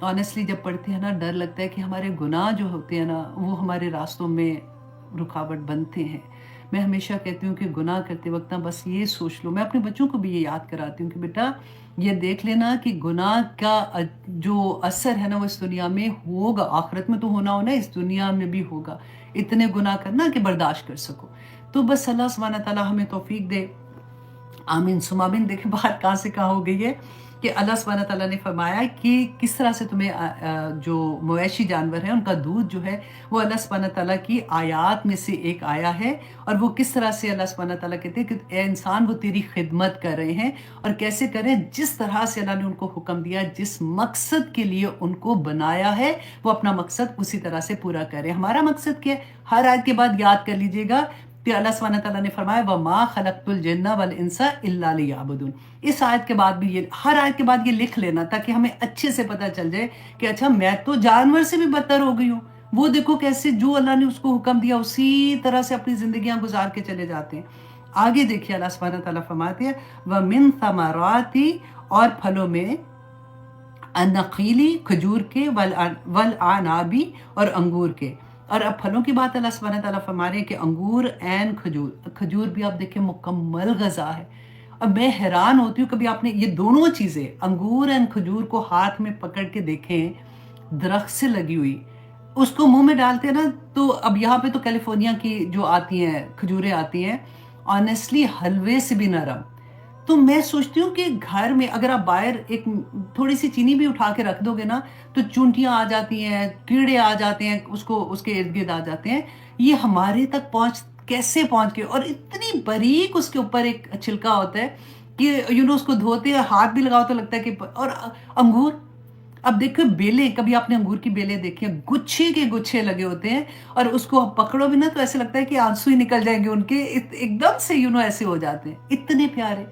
آنیسٹلی جب پڑھتے ہیں نا ڈر لگتا ہے کہ ہمارے گناہ جو ہوتے ہیں نا وہ ہمارے راستوں میں رکاوٹ بنتے ہیں۔ میں ہمیشہ کہتی ہوں کہ گناہ کرتے وقت نا بس یہ سوچ لو، میں اپنے بچوں کو بھی یہ یاد کراتی ہوں کہ بیٹا یہ دیکھ لینا کہ گناہ کا جو اثر ہے نا وہ اس دنیا میں ہوگا، آخرت میں تو ہونا اس دنیا میں بھی ہوگا، اتنے گناہ کرنا کہ برداشت کر سکو۔ تو بس اللہ سبحانہ تعالیٰ ہمیں توفیق دے، آمین ثم آمین۔ دیکھیں بات کہاں سے کہاں ہو گئی ہے کہ اللہ سبحانہ تعالیٰ نے فرمایا کہ کس طرح سے تمہیں جو مویشی جانور ہیں ان کا دودھ جو ہے وہ اللہ سبحانہ تعالیٰ کی آیات میں سے ایک آیا ہے، اور وہ کس طرح سے اللہ سبحانہ تعالیٰ کہتے ہیں کہ اے انسان وہ تیری خدمت کر رہے ہیں، اور کیسے کریں، جس طرح سے اللہ نے ان کو حکم دیا، جس مقصد کے لیے ان کو بنایا ہے وہ اپنا مقصد اسی طرح سے پورا کریں۔ ہمارا مقصد کیا ہے؟ ہر آیت کے بعد یاد کر لیجئے گا کہ اللہ سبحانہ تعالیٰ نے فرمایا وَمَا خَلَقْتُ الْجِنَّ وَالْإِنسَ إِلَّا لِيَعْبُدُونِ۔ اس آیت کے بعد بھی ہر آیت کے بعد یہ لکھ لینا تاکہ ہمیں اچھے سے پتہ چل جائے کہ اچھا میں تو جانور سے بھی بدتر ہو گئی ہوں، وہ دیکھو کیسے جو اللہ نے اس کو حکم دیا اسی طرح سے اپنی زندگیاں گزار کے چلے جاتے ہیں۔ آگے دیکھیے اللہ سبحانہ تعالیٰ فرماتے ہیں وَمِن ثَمَرَاتِ، اور پھلوں میں، النخیلی کھجور کے، والعنابی اور انگور کے۔ اور اب پھلوں کی بات اللہ سبحانہ تعالیٰ فرما رہے ہیں کہ انگور کھجور بھی آپ دیکھیں مکمل غذا ہے، اب میں حیران ہوتی ہوں، کبھی آپ نے یہ دونوں چیزیں انگور اور کھجور کو ہاتھ میں پکڑ کے دیکھیں، درخت سے لگی ہوئی، اس کو منہ میں ڈالتے ہیں نا، تو اب یہاں پہ تو کیلیفورنیا کی جو آتی ہیں کھجوریں آتی ہیں، آنیسٹلی حلوے سے بھی نرم. تو میں سوچتی ہوں کہ گھر میں اگر آپ باہر ایک تھوڑی سی چینی بھی اٹھا کے رکھ دو گے نا، تو چونٹیاں آ جاتی ہیں، کیڑے آ جاتے ہیں، اس کے ارد گرد آ جاتے ہیں. یہ ہمارے تک کیسے پہنچ کے، اور اتنی باریک اس کے اوپر ایک چھلکا ہوتا ہے کہ اس کو دھوتے ہیں، ہاتھ بھی لگاؤ تو لگتا ہے کہ، اور انگور، اب دیکھو بیلیں، کبھی آپ نے انگور کی بیلیں دیکھی ہیں، گچھے کے گچھے لگے ہوتے ہیں، اور اس کو پکڑو بھی نا تو ایسے لگتا ہے کہ آنسو ہی نکل جائیں گے ان کے، ایک دم سے ایسے ہو جاتے ہیں، اتنے پیارے.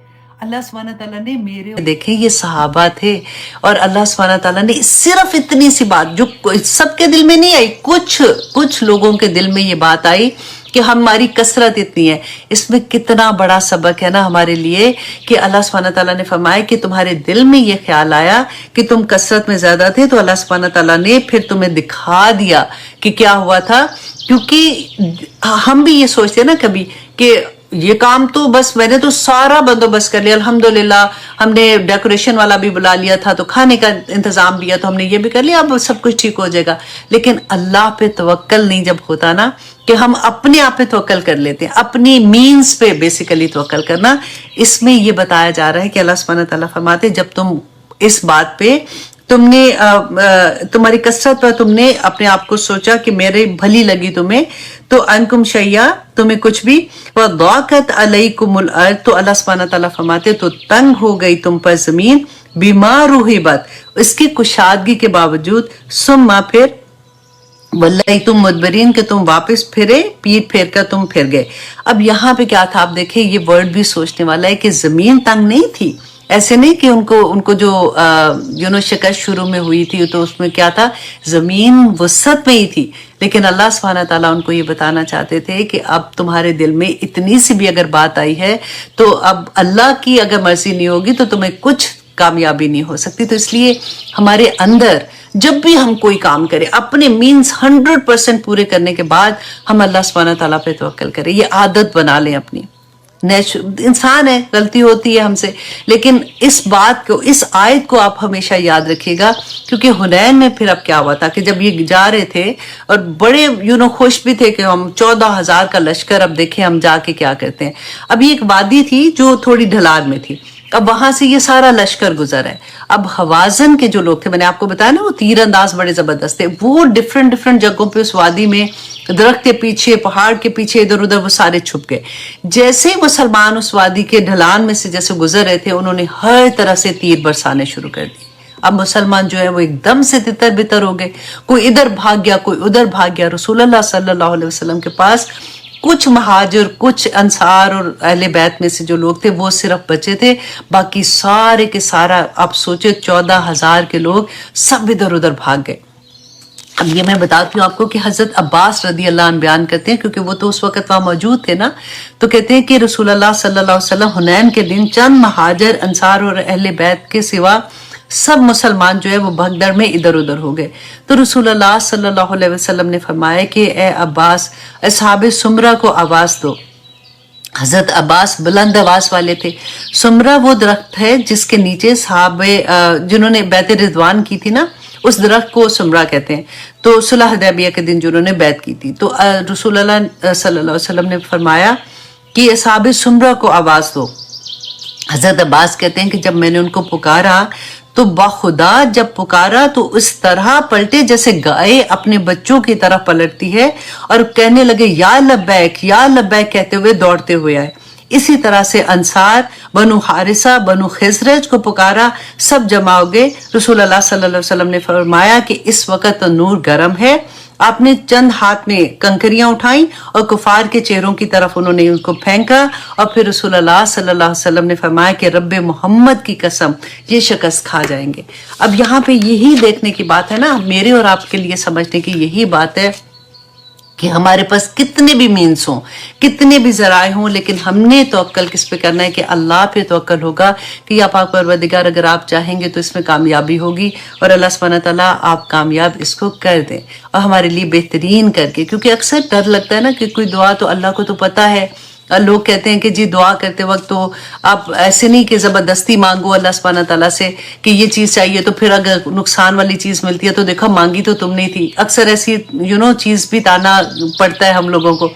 اللہ سبحانہ تعالیٰ نے میرے دیکھیں، یہ صحابہ تھے، اور اللہ سبحانہ تعالیٰ نے صرف اتنی سی بات جو سب کے دل میں نہیں آئی، کچھ لوگوں کے دل میں یہ بات آئی کہ ہماری کثرت اتنی ہے. اس میں کتنا بڑا سبق ہے نا ہمارے لیے، کہ اللہ سبحانہ تعالیٰ نے فرمایا کہ تمہارے دل میں یہ خیال آیا کہ تم کثرت میں زیادہ تھے، تو اللہ سبحانہ تعالیٰ نے پھر تمہیں دکھا دیا کہ کیا ہوا تھا. کیونکہ ہم بھی یہ سوچتے ہیں نا کبھی کہ یہ کام تو بس میں نے تو سارا بندوبست کر لیا، الحمدللہ ہم نے ڈیکوریشن والا بھی بلا لیا تھا، تو کھانے کا انتظام بھی ہے، تو ہم نے یہ بھی کر لیا، اب سب کچھ ٹھیک ہو جائے گا. لیکن اللہ پہ توکل نہیں جب ہوتا نا، کہ ہم اپنے آپ پہ توکل کر لیتے ہیں، اپنی مینز پہ بیسیکلی توکل کرنا، اس میں یہ بتایا جا رہا ہے کہ اللہ سبحانہ تعالیٰ فرماتے جب تم اس بات پہ تم نے تمہاری کثرت پر تم نے اپنے آپ کو سوچا کہ میرے بھلی لگی تمہیں، تو انکم شیئا، تمہیں کچھ بھی، وضاقت علیکم الارض، تو اللہ سبحانہ تعالیٰ فرماتے تو تنگ ہو گئی تم پر زمین، بما رحبت، اس کی کشادگی کے باوجود، ثم پھر، ولیتم مدبرین، کہ تم واپس پھرے، پیٹ پھیر کر تم پھر گئے. اب یہاں پہ کیا تھا، آپ دیکھیں یہ ورڈ بھی سوچنے والا ہے کہ زمین تنگ نہیں تھی، ایسے نہیں کہ ان کو جو شکست شروع میں ہوئی تھی تو اس میں کیا تھا، زمین وسعت میں ہی تھی. لیکن اللہ سبحانہ تعالیٰ ان کو یہ بتانا چاہتے تھے کہ اب تمہارے دل میں اتنی سی بھی اگر بات آئی ہے، تو اب اللہ کی اگر مرضی نہیں ہوگی تو تمہیں کچھ کامیابی نہیں ہو سکتی. تو اس لیے ہمارے اندر جب بھی ہم کوئی کام کریں، اپنے مینز 100% پورے کرنے کے بعد ہم اللہ سبحانہ تعالیٰ پہ توکل کریں. یہ عادت بنا لیں اپنی. انسان ہے، غلطی ہوتی ہے ہم سے، لیکن اس بات کو، اس آیت کو آپ ہمیشہ یاد رکھیے گا. کیونکہ حنین میں پھر اب کیا ہوا تھا کہ جب یہ جا رہے تھے اور بڑے خوش بھی تھے کہ ہم 14,000 کا لشکر، اب دیکھیں ہم جا کے کیا کرتے ہیں. اب یہ ایک وادی تھی جو تھوڑی ڈھلان میں تھی، اب وہاں سے یہ سارا لشکر گزر ہے. اب حوازن کے جو لوگ تھے، میں نے آپ کو بتایا نا وہ تیر انداز بڑے زبردست تھے، وہ ڈفرنٹ جگہوں پہ اس وادی میں، درخت کے پیچھے، پہاڑ کے پیچھے، ادھر ادھر وہ سارے چھپ گئے. جیسے مسلمان اس وادی کے ڈھلان میں سے جیسے گزر رہے تھے، انہوں نے ہر طرح سے تیر برسانے شروع کر دی. اب مسلمان جو ہے وہ ایک دم سے تتر بتر ہو گئے، کوئی ادھر بھاگ گیا، کوئی ادھر بھاگ گیا. رسول اللہ صلی اللہ علیہ وسلم کے پاس کچھ مہاجر، کچھ انصار اور اہل بیت میں سے جو لوگ تھے وہ صرف بچے تھے، باقی سارے کے سارا، آپ سوچے 14,000 کے لوگ سب ادھر ادھر بھاگ گئے. اب یہ میں بتاتی ہوں آپ کو کہ حضرت عباس رضی اللہ عنہ بیان کرتے ہیں، کیونکہ وہ تو اس وقت وہاں موجود تھے نا، تو کہتے ہیں کہ رسول اللہ صلی اللہ علیہ وسلم حنین کے دن چند مہاجر، انصار اور اہل بیت کے سوا سب مسلمان جو ہے وہ بھگدڑ میں ادھر ادھر ہو گئے. تو رسول اللہ صلی اللہ علیہ وسلم نے فرمایا کہ اے عباس، اصحاب سمرہ کو آواز دو. حضرت عباس بلند آواز والے تھے. سمرہ وہ درخت ہے جس کے نیچے صحابہ جنہوں نے بیعت رضوان کی تھی نا، اس درخت کو سمرہ کہتے ہیں. تو صلح حدیبیہ کے دن جنہوں نے بیعت کی تھی، تو رسول اللہ صلی اللہ علیہ وسلم نے فرمایا کہ اصحاب سمرہ کو آواز دو. حضرت عباس کہتے ہیں کہ جب میں نے ان کو پکارا تو بخدا جب پکارا تو اس طرح پلٹے جیسے گائے اپنے بچوں کی طرح پلٹتی ہے، اور کہنے لگے یا لبیک یا لبیک کہتے ہوئے دوڑتے ہوئے آئے. اسی طرح سے انصار، بنو حارثہ، بنو خزرج کو پکارا، سب جمع ہو گئے. رسول اللہ صلی اللہ علیہ وسلم نے فرمایا کہ اس وقت نور گرم ہے. آپ نے چند ہاتھ میں کنکریاں اٹھائیں اور کفار کے چہروں کی طرف انہوں نے ان کو پھینکا، اور پھر رسول اللہ صلی اللہ علیہ وسلم نے فرمایا کہ رب محمد کی قسم یہ شکست کھا جائیں گے. اب یہاں پہ یہی دیکھنے کی بات ہے نا، میرے اور آپ کے لیے سمجھنے کی یہی بات ہے کہ ہمارے پاس کتنے بھی مینس ہوں، کتنے بھی ذرائع ہوں، لیکن ہم نے توکل کس پہ کرنا ہے کہ اللہ پہ توکل ہوگا کہ یا پاک پروردگار اگر آپ چاہیں گے تو اس میں کامیابی ہوگی، اور اللہ سبحانہ تعالیٰ آپ کامیاب اس کو کر دیں اور ہمارے لیے بہترین کر کے. کیونکہ اکثر ڈر لگتا ہے نا کہ کوئی دعا تو اللہ کو تو پتہ ہے لوگ کہتے ہیں کہ جی دعا کرتے وقت تو آپ ایسے نہیں کہ زبردستی مانگو اللہ سبحانہ تعالیٰ سے کہ یہ چیز چاہیے، تو پھر اگر نقصان والی چیز ملتی ہے تو دیکھو مانگی تو تم نہیں تھی، اکثر ایسی چیز بھی تانا پڑتا ہے ہم لوگوں کو۔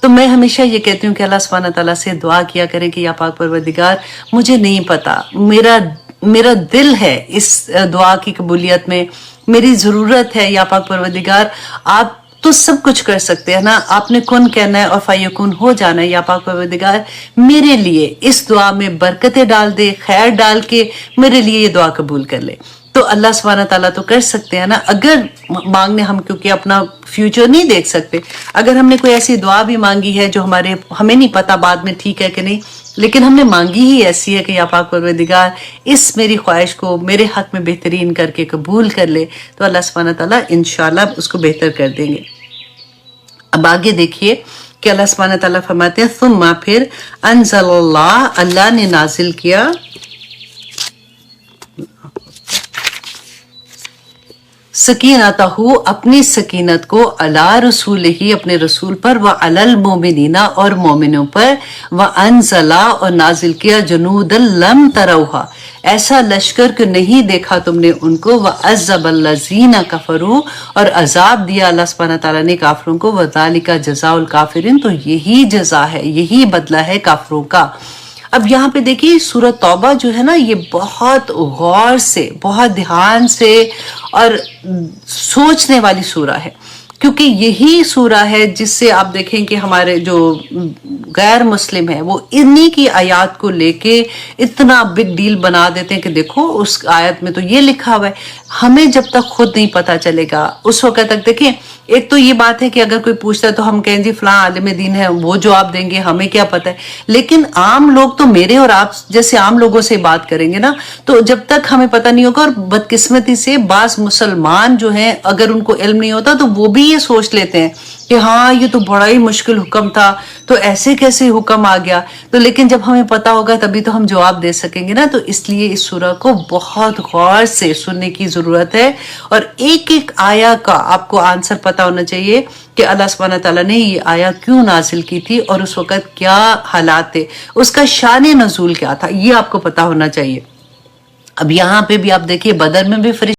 تو میں ہمیشہ یہ کہتی ہوں کہ اللہ سبحانہ تعالیٰ سے دعا کیا کریں کہ یا پاک پروردگار مجھے نہیں پتا، میرا دل ہے اس دعا کی قبولیت میں، میری ضرورت ہے یا پاک پروردگار، آپ تو سب کچھ کر سکتے ہیں نا، آپ نے کن کہنا ہے اور فیکون ہو جانا ہے، یا پاک پروردگار میرے لیے اس دعا میں برکتیں ڈال دے، خیر ڈال کے میرے لیے یہ دعا قبول کر لے۔ تو اللہ سبحانہ تعالیٰ تو کر سکتے ہیں نا، اگر مانگنے ہم کیونکہ اپنا فیوچر نہیں دیکھ سکتے، اگر ہم نے کوئی ایسی دعا بھی مانگی ہے جو ہمیں نہیں پتا بعد میں ٹھیک ہے کہ نہیں، لیکن ہم نے مانگی ہی ایسی ہے کہ یا پاک پروردگار اس میری خواہش کو میرے حق میں بہترین کر کے قبول کر لے، تو اللہ سبحانہ تعالیٰ انشاءاللہ اس کو بہتر کر دیں گے۔ اب آگے دیکھیے کہ اللہ سبحانہ تعالیٰ فرماتے ہیں ثم پھر انزل اللہ نے نازل کیا سکینتہ اپنی سکینت کو علی رسول ہی اپنے رسول پر، وعلی المومنین اور مومنوں پر، وانزل اور نازل کیا جنودا لم تروہا ایسا لشکر کہ نہیں دیکھا تم نے ان کو، وعذب الذین کفروا اور عذاب دیا اللہ سبحانہ تعالیٰ نے کافروں کو، وذالک جزاء الکافرین تو یہی جزا ہے، یہی بدلہ ہے کافروں کا۔ اب یہاں پہ دیکھیے سورۃ توبہ جو ہے نا، یہ بہت غور سے، بہت دھیان سے اور سوچنے والی سورہ ہے، کیونکہ یہی سورہ ہے جس سے آپ دیکھیں کہ ہمارے جو غیر مسلم ہیں وہ انہی کی آیات کو لے کے اتنا بگ ڈیل بنا دیتے ہیں کہ دیکھو اس آیت میں تو یہ لکھا ہوا ہے۔ ہمیں جب تک خود نہیں پتا چلے گا اس وقت تک، دیکھیں ایک تو یہ بات ہے کہ اگر کوئی پوچھتا ہے تو ہم کہیں جی فلاں عالم دین ہے وہ جواب دیں گے، ہمیں کیا پتہ ہے، لیکن عام لوگ تو میرے اور آپ جیسے عام لوگوں سے بات کریں گے نا، تو جب تک ہمیں پتہ نہیں ہوگا، اور بدقسمتی سے بعض مسلمان جو ہیں اگر ان کو علم نہیں ہوتا تو وہ بھی یہ سوچ لیتے ہیں کہ ہاں یہ تو بڑا ہی مشکل حکم تھا، تو ایسے کیسے حکم آ گیا، تو لیکن جب ہمیں پتا ہوگا تبھی تو ہم جواب دے سکیں گے نا۔ تو اس لیے اس سورہ کو بہت غور سے سننے کی ضرورت ہے، اور ایک ایک آیا کا آپ کو آنسر پتا ہونا چاہیے کہ اللہ سبحانہ تعالیٰ نے یہ آیا کیوں نازل کی تھی اور اس وقت کیا حالات تھے، اس کا شان نزول کیا تھا، یہ آپ کو پتا ہونا چاہیے۔ اب یہاں پہ بھی آپ دیکھیے بدر میں بھی فرشتے